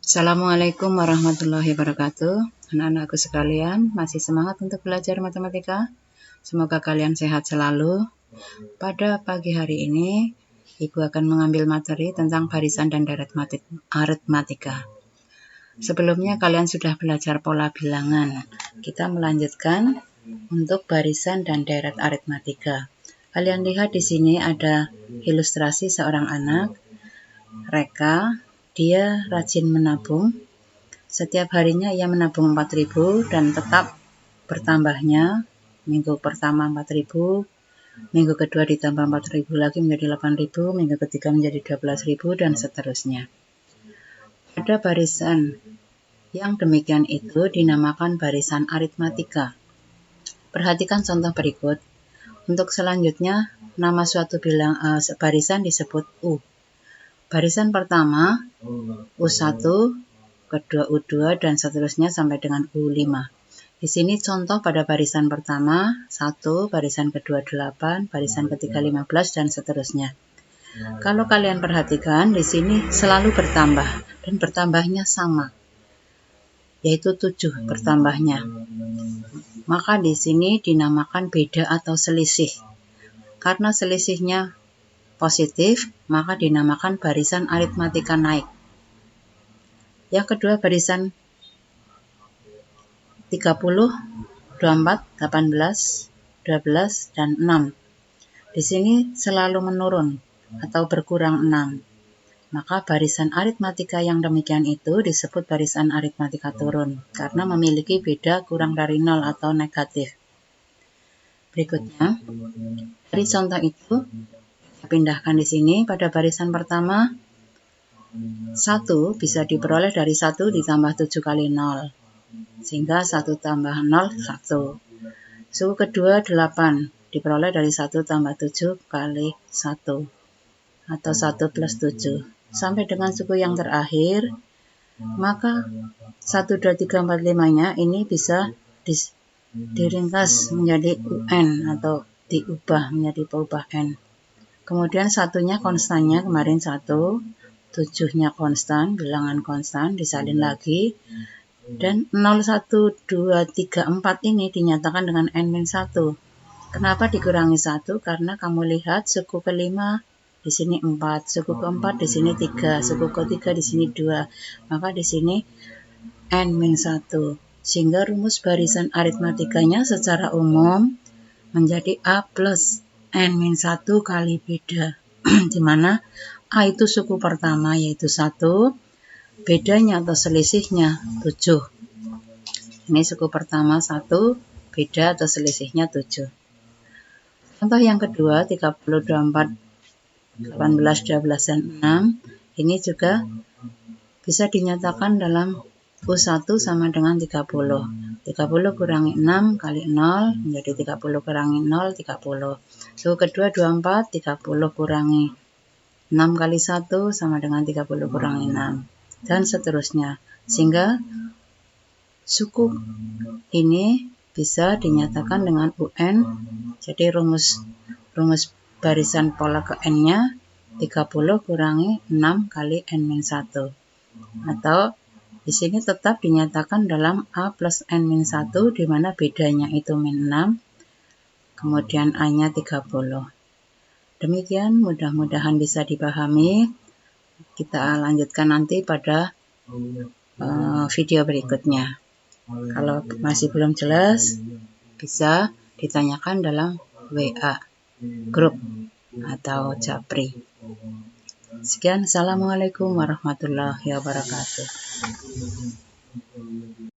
Assalamualaikum warahmatullahi wabarakatuh. Anak-anakku sekalian, masih semangat untuk belajar matematika? Semoga kalian sehat selalu. Pada pagi hari ini, Ibu akan mengambil materi tentang barisan dan deret aritmatika. Sebelumnya kalian sudah belajar pola bilangan. Kita melanjutkan untuk barisan dan deret aritmatika. Kalian lihat di sini ada ilustrasi seorang anak, Reka. Dia rajin menabung. Setiap harinya ia menabung 4.000 dan tetap bertambahnya. Minggu pertama 4.000, minggu kedua ditambah 4.000 lagi menjadi 8.000, minggu ketiga menjadi 12.000 dan seterusnya. Pada barisan yang demikian itu dinamakan barisan aritmatika. Perhatikan contoh berikut. Untuk selanjutnya, nama suatu barisan disebut U. Barisan pertama U1, kedua U2 dan seterusnya sampai dengan U5. Di sini contoh pada barisan pertama 1, barisan kedua 8, barisan ketiga 15 dan seterusnya. Kalau kalian perhatikan di sini selalu bertambah dan bertambahnya sama, yaitu 7 bertambahnya. Maka di sini dinamakan beda atau selisih. Karena selisihnya positif, maka dinamakan barisan aritmatika naik. Yang kedua barisan 30, 24, 18, 12, dan 6. Di sini selalu menurun atau berkurang 6. Maka barisan aritmatika yang demikian itu disebut barisan aritmatika turun karena memiliki beda kurang dari 0 atau negatif. Berikutnya, dari contoh itu kita pindahkan di sini pada barisan pertama 1 bisa diperoleh dari 1 ditambah 7 kali 0. Sehingga 1 tambah 0, 1. Suku kedua 8 diperoleh dari 1 tambah 7 kali 1. Atau 1 plus 7. Sampai dengan suku yang terakhir, maka 1, 2, 3, 4, 5-nya ini bisa diringkas menjadi UN atau diubah menjadi peubah N. Kemudian satunya konstannya kemarin 1, 7-nya konstan, bilangan konstan, disalin lagi. Dan 0, 1, 2, 3, 4 ini dinyatakan dengan N-1. Kenapa dikurangi 1? Karena kamu lihat suku kelima di sini 4, suku keempat di sini 3, suku ketiga di sini 2. Maka di sini N-1. Sehingga rumus barisan aritmatikanya secara umum menjadi A plus N-1 kali beda. Di mana A itu suku pertama yaitu 1, bedanya atau selisihnya 7. Ini suku pertama 1, beda atau selisihnya 7. Contoh yang kedua 30, 24, 18, 12, dan 6. Ini juga bisa dinyatakan dalam U1 sama dengan 30. 30 kurangi 6 kali 0 menjadi 30 kurangi 0, 30. Suku kedua 24, 30 kurangi 6 kali 1 sama dengan 30 kurangi 6. Dan seterusnya. Sehingga suku ini bisa dinyatakan dengan UN. Jadi rumus barisan pola ke N-nya 30 kurangi 6 kali N-1. Atau di sini tetap dinyatakan dalam A plus N-1 di mana bedanya itu min 6. Kemudian A-nya 30. Demikian mudah-mudahan bisa dipahami. Kita lanjutkan nanti pada video berikutnya. Kalau masih belum jelas, bisa ditanyakan dalam WA grup atau Japri. Sekian, Assalamualaikum warahmatullahi wabarakatuh.